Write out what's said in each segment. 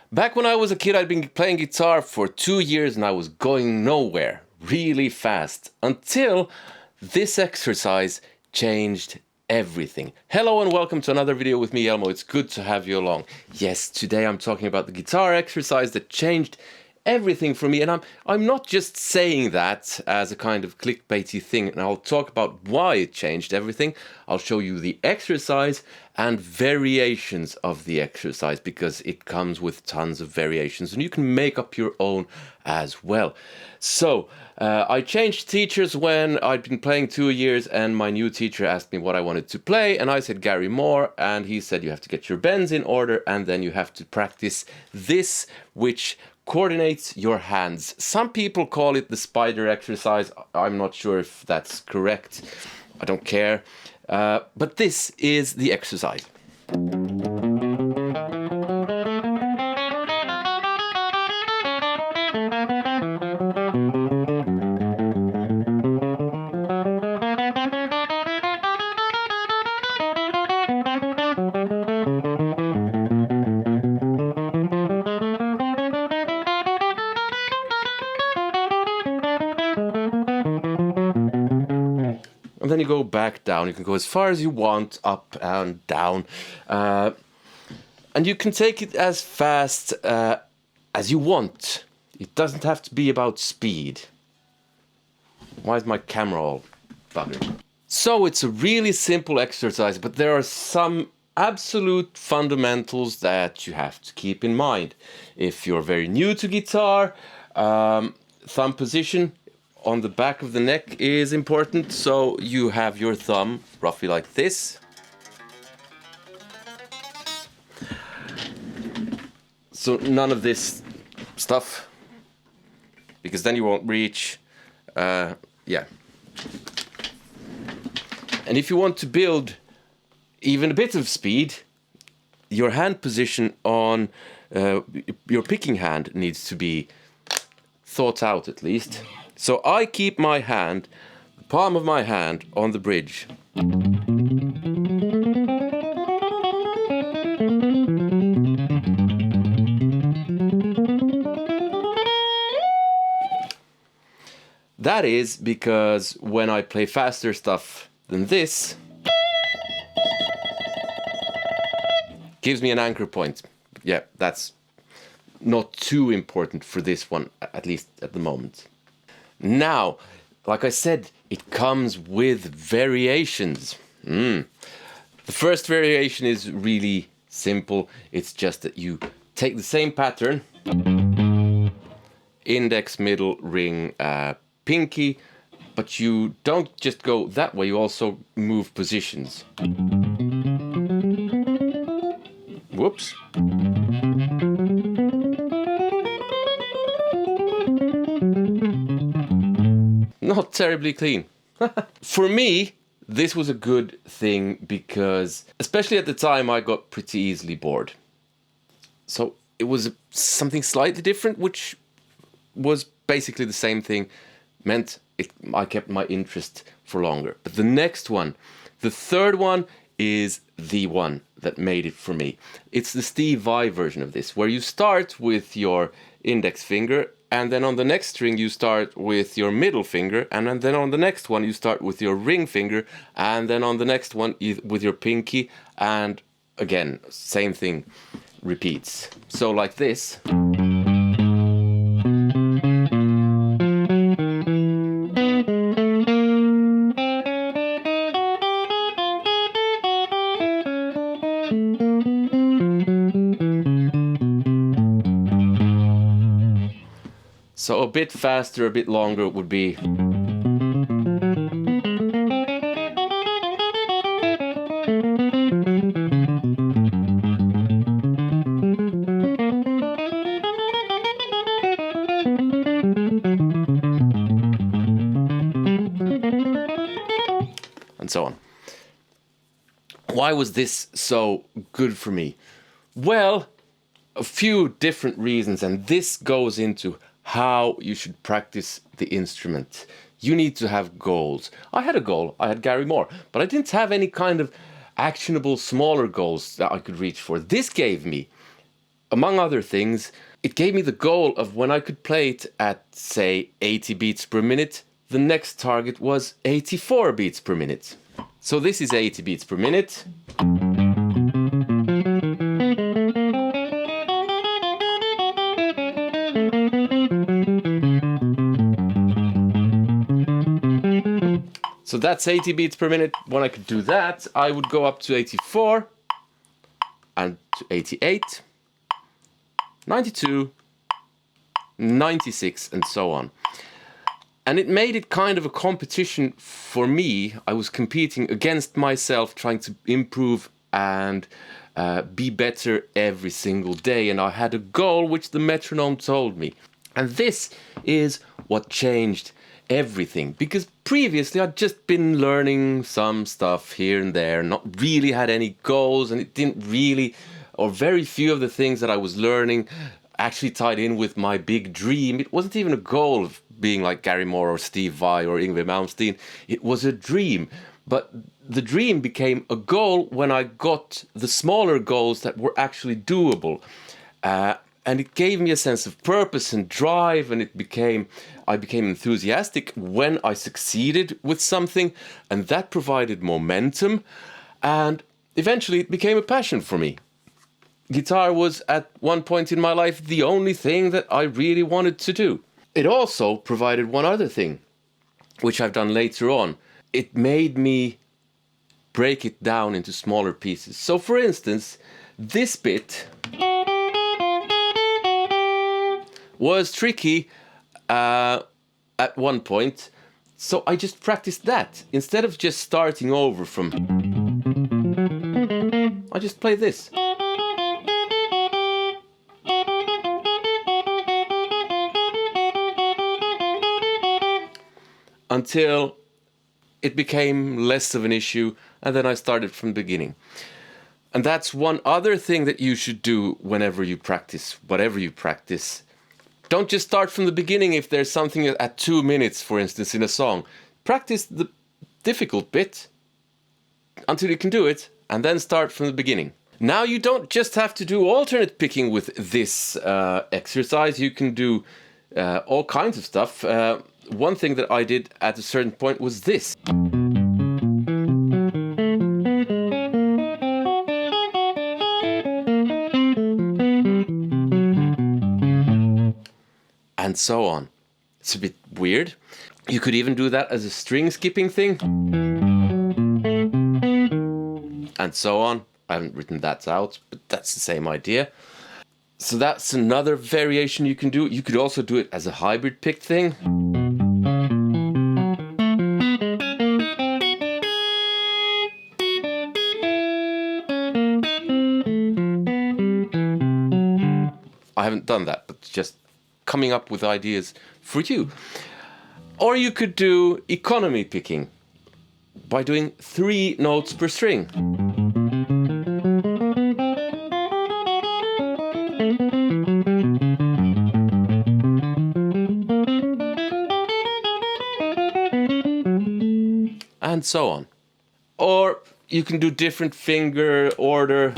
Back when I was a kid, I'd been playing guitar for 2 years and I was going nowhere really fast until this exercise changed everything. Hello and welcome to another video with me, Elmo. It's good to have you along. Yes, today I'm talking about the guitar exercise that changed everything for me, and I'm not just saying that as a kind of clickbaity thing, and I'll talk about why it changed everything. I'll show you the exercise and variations of the exercise because it comes with tons of variations and you can make up your own as well. So I changed teachers when I'd been playing 2 years and my new teacher asked me what I wanted to play, and I said Gary Moore, and he said you have to get your bends in order and then you have to practice this, which coordinates your hands. Some people call it the spider exercise. I'm not sure if that's correct. I don't care. But this is the exercise. And then you go back down. You can go as far as you want, up and down. And you can take it as fast as you want. It doesn't have to be about speed. Why is my camera all buggered? So it's a really simple exercise, but there are some absolute fundamentals that you have to keep in mind. If you're very new to guitar, thumb position on the back of the neck is important, so you have your thumb roughly like this. So none of this stuff, because then you won't reach. Yeah. And if you want to build even a bit of speed, your hand position on your picking hand needs to be thought out at least. So I keep my hand, the palm of my hand, on the bridge. That is because when I play faster stuff than this, gives me an anchor point. Yeah, that's not too important for this one, at least at the moment. Now, like I said, it comes with variations. The first variation is really simple. It's just that you take the same pattern, index, middle, ring, pinky, but you don't just go that way, you also move positions. Whoops. Not terribly clean. For me, this was a good thing because, especially at the time, I got pretty easily bored. So it was something slightly different, which was basically the same thing, meant I kept my interest for longer. But the next one, the third one, is the one that made it for me. It's the Steve Vai version of this, where you start with your index finger, and then on the next string you start with your middle finger, and then on the next one you start with your ring finger, and then on the next one with your pinky, and again, same thing repeats. So like this. So a bit faster, a bit longer would be. And so on. Why was this so good for me? Well, a few different reasons, and this goes into how you should practice the instrument. You need to have goals. I had a goal, I had Gary Moore, but I didn't have any kind of actionable smaller goals that I could reach for. This gave me among other things, it gave me the goal of when I could play it at, say, 80 beats per minute, the next target was 84 beats per minute. So this is 80 beats per minute. So that's 80 beats per minute. When I could do that, I would go up to 84 and to 88, 92, 96, and so on. And it made it kind of a competition for me. I was competing against myself, trying to improve and be better every single day. And I had a goal which the metronome told me. And this is what changed everything, because previously I'd just been learning some stuff here and there, not really had any goals, and it didn't really, or very few of the things that I was learning actually tied in with my big dream. It wasn't even a goal of being like Gary Moore or Steve Vai or Yngwie Malmsteen. It was a dream, but the dream became a goal when I got the smaller goals that were actually doable. And it gave me a sense of purpose and drive, and I became enthusiastic when I succeeded with something, and that provided momentum, and eventually it became a passion for me. Guitar was at one point in my life the only thing that I really wanted to do. It also provided one other thing, which I've done later on. It made me break it down into smaller pieces. So for instance, this bit was tricky at one point, so I just practiced that. Instead of just starting over from, I just play this. Until it became less of an issue, and then I started from the beginning. And that's one other thing that you should do whenever you practice, whatever you practice. Don't just start from the beginning if there's something at 2 minutes, for instance, in a song. Practice the difficult bit until you can do it, and then start from the beginning. Now you don't just have to do alternate picking with this exercise. You can do all kinds of stuff. One thing that I did at a certain point was this. And so on. It's a bit weird. You could even do that as a string skipping thing. And so on. I haven't written that out, but that's the same idea. So that's another variation you can do. You could also do it as a hybrid pick thing. I haven't done that, but just coming up with ideas for you. Or you could do economy picking by doing 3 notes per string. And so on. Or you can do different finger order.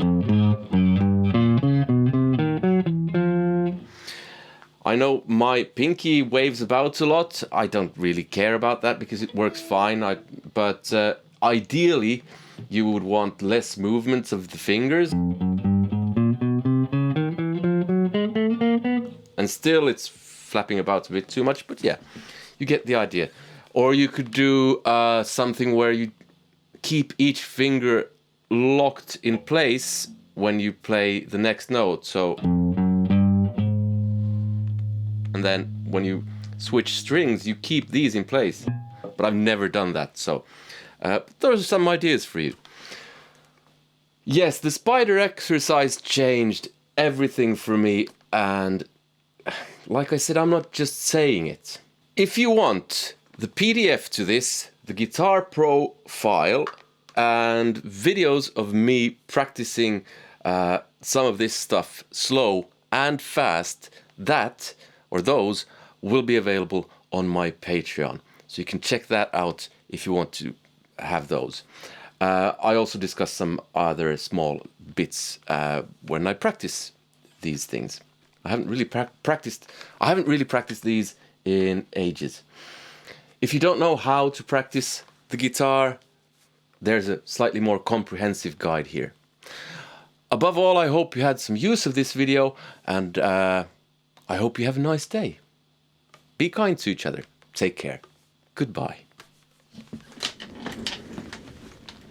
I know my pinky waves about a lot. I don't really care about that because it works fine. But ideally, you would want less movements of the fingers. And still, it's flapping about a bit too much. But yeah, you get the idea. Or you could do something where you keep each finger locked in place when you play the next note. So, and then when you switch strings, you keep these in place. But I've never done that, so those are some ideas for you. Yes, the spider exercise changed everything for me, and like I said, I'm not just saying it. If you want the PDF to this, the Guitar Pro file, and videos of me practicing some of this stuff slow and fast, those will be available on my Patreon. So you can check that out if you want to have those. I also discuss some other small bits when I practice these things. I haven't really practiced these in ages. If you don't know how to practice the guitar, there's a slightly more comprehensive guide here. Above all, I hope you had some use of this video, and I hope you have a nice day. Be kind to each other. Take care. Goodbye.